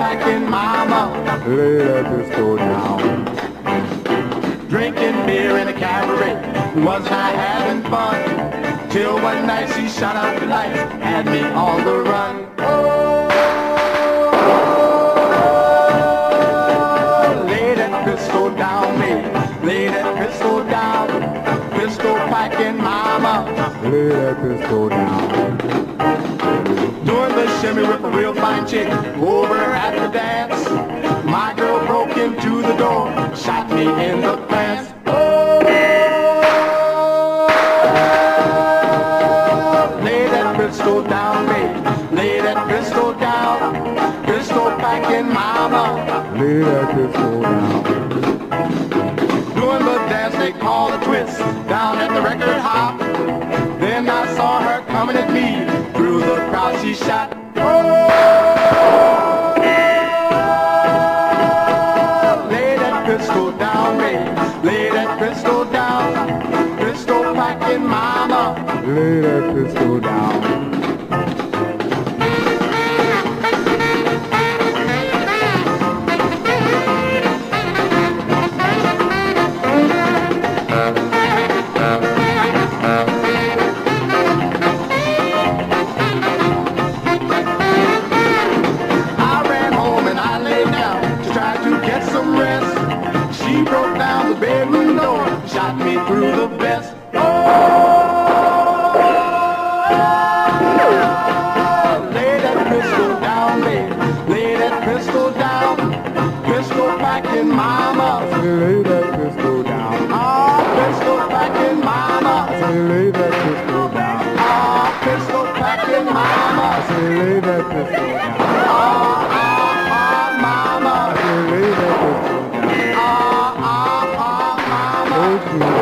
packing mama, lay that pistol down. Drinking beer in a cabaret, was I having fun? Till one night she shot out the lights, had me on the run. Oh, lay that pistol down, baby, lay that pistol down. Pistol packing mama, lay that pistol down. Doing the shimmy with a real fine chick over at the dance. My girl broke into the door, shot me in the pants. Oh, lay that pistol down, baby, lay that pistol down. Pistol packing mama, lay that pistol down. Doing the dance they call a twist down at the record hop. Then I saw her coming at me. Through the crowd she shot. Oh, lay that pistol down, baby, lay that pistol down. Pistol packing mama, lay that pistol down. shot me through the vest. Oh, lay that pistol down, baby, lay that pistol down. Pistol packing mama, lay that pistol down. Ah, pistol packing mama, lay that pistol down. Ah, pistol packing mama, lay that pistol down. Mama, lay that pistol down. mama. Oh,